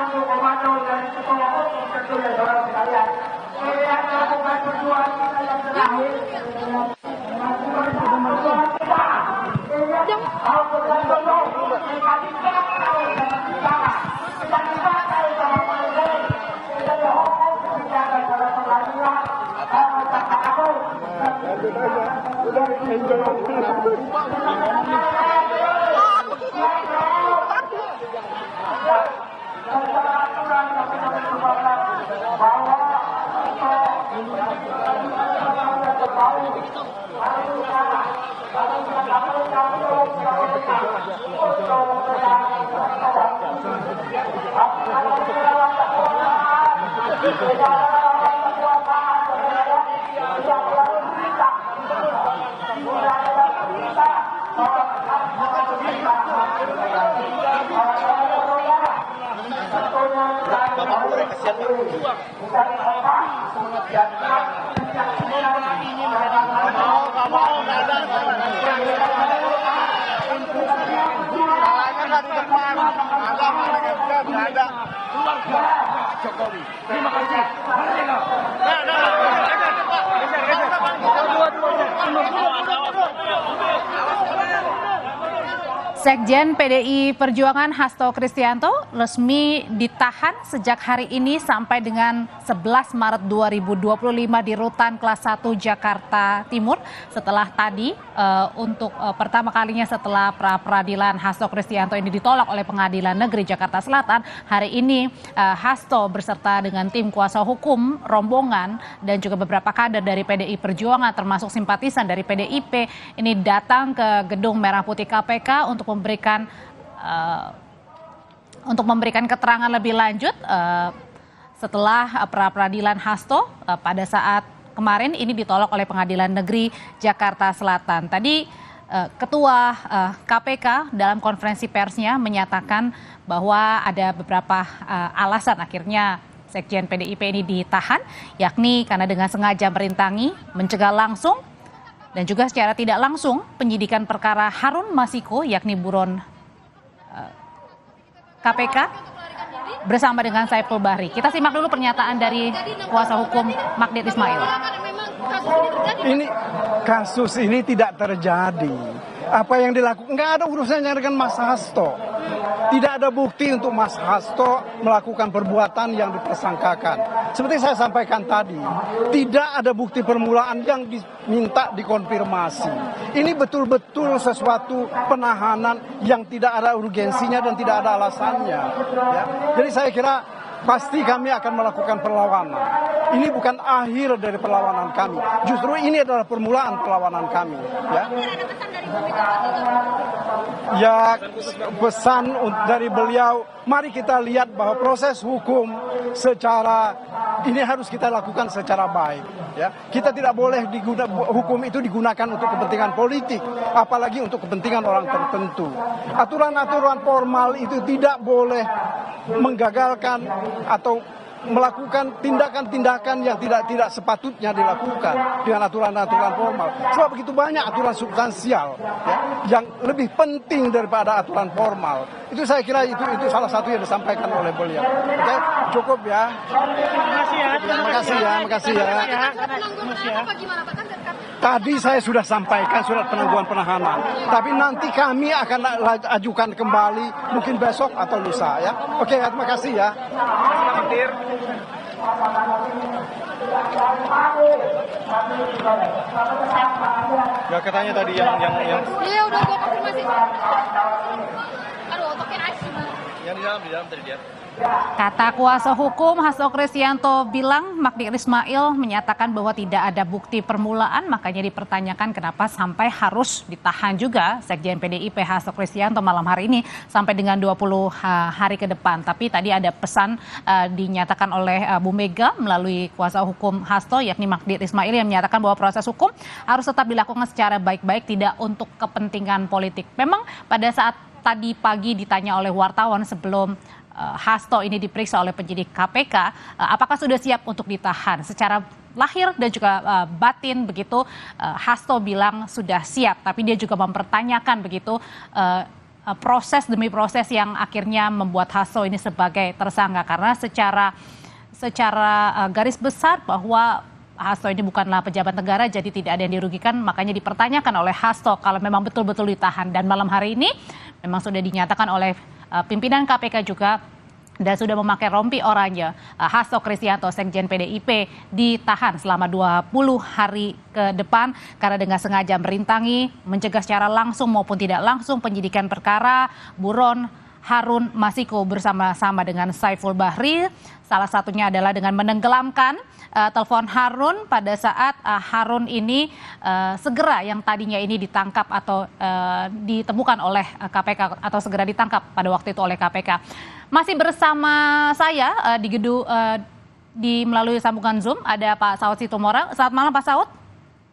untuk komando dan ketua umum tentu ya saudara sekalian. Yang melakukan perjuangan kita yang terakhir, perjuangan kita. Harus bergabung dengan kita, kita dipakai sama presiden, kita dihukum, kita akan pada pengadilan, harus takut. Terima kasih. Sekjen PDI Perjuangan Hasto Kristianto resmi ditahan sejak hari ini sampai dengan 11 Maret 2025 di Rutan Kelas 1 Jakarta Timur setelah tadi untuk pertama kalinya setelah pra-peradilan Hasto Kristianto ini ditolak oleh Pengadilan Negeri Jakarta Selatan. Hari ini Hasto beserta dengan tim kuasa hukum, rombongan dan juga beberapa kader dari PDI Perjuangan termasuk simpatisan dari PDIP ini datang ke Gedung Merah Putih KPK untuk memberikan keterangan lebih lanjut setelah pra-peradilan Hasto pada saat kemarin ini ditolak oleh Pengadilan Negeri Jakarta Selatan. Tadi Ketua KPK dalam konferensi persnya menyatakan bahwa ada beberapa alasan akhirnya Sekjen PDIP ini ditahan, yakni karena dengan sengaja merintangi, mencegah langsung, dan juga secara tidak langsung penyidikan perkara Harun Masiku yakni buron KPK bersama dengan Saiful Bahri. Kita simak dulu pernyataan dari kuasa hukum Magdir Ismail. Ini kasus ini tidak terjadi. Apa yang dilakukan nggak ada urusannya dengan Mas Hasto. Tidak ada bukti untuk Mas Hasto melakukan perbuatan yang dipersangkakan. Seperti saya sampaikan tadi, tidak ada bukti permulaan yang diminta dikonfirmasi. Ini betul-betul sesuatu penahanan yang tidak ada urgensinya dan tidak ada alasannya. Ya. Jadi saya kira pasti kami akan melakukan perlawanan. Ini bukan akhir dari perlawanan kami. Justru ini adalah permulaan perlawanan kami. Ya, pesan dari beliau, mari kita lihat bahwa proses hukum ini harus kita lakukan secara baik. Ya, kita tidak boleh hukum itu digunakan untuk kepentingan politik, apalagi untuk kepentingan orang tertentu. Aturan-aturan formal itu tidak boleh menggagalkan atau melakukan tindakan-tindakan yang tidak sepatutnya dilakukan dengan aturan-aturan formal. Sebab begitu banyak aturan substansial ya, yang lebih penting daripada aturan formal. Itu saya kira itu salah satu yang disampaikan oleh beliau. Oke, cukup ya. Terima kasih ya. Tadi saya sudah sampaikan surat penangguhan penahanan, tapi nanti kami akan ajukan kembali mungkin besok atau lusa ya. Oke, terima kasih ya. Ya katanya tadi yang Iya udah gua konfirmasi. Aduh, otaknya nasi. yang di dalam tadi dia. Kata kuasa hukum Hasto Kristianto bilang Magdir Ismail menyatakan bahwa tidak ada bukti permulaan, makanya dipertanyakan kenapa sampai harus ditahan juga Sekjen PDIP Hasto Kristianto malam hari ini sampai dengan 20 hari ke depan. Tapi tadi ada pesan dinyatakan oleh Bu Mega melalui kuasa hukum Hasto yakni Magdir Ismail yang menyatakan bahwa proses hukum harus tetap dilakukan secara baik-baik, tidak untuk kepentingan politik. Memang pada saat tadi pagi ditanya oleh wartawan sebelum Hasto ini diperiksa oleh penyidik KPK, apakah sudah siap untuk ditahan? Secara lahir dan juga batin begitu, Hasto bilang sudah siap, tapi dia juga mempertanyakan begitu proses demi proses yang akhirnya membuat Hasto ini sebagai tersangka, karena secara garis besar bahwa Hasto ini bukanlah pejabat negara, jadi tidak ada yang dirugikan, makanya dipertanyakan oleh Hasto kalau memang betul-betul ditahan. Dan malam hari ini memang sudah dinyatakan oleh pimpinan KPK juga dan sudah memakai rompi oranye, Hasto Kristianto, Sekjen PDIP, ditahan selama 20 hari ke depan karena dengan sengaja merintangi, mencegah secara langsung maupun tidak langsung penyidikan perkara buron Harun Masiku bersama-sama dengan Saiful Bahri. Salah satunya adalah dengan menenggelamkan telepon Harun pada saat Harun ini segera yang tadinya ini ditangkap atau ditemukan oleh KPK atau segera ditangkap pada waktu itu oleh KPK. Masih bersama saya di gedung melalui sambungan Zoom ada Pak Saud Situmorang. Selamat malam Pak Saud.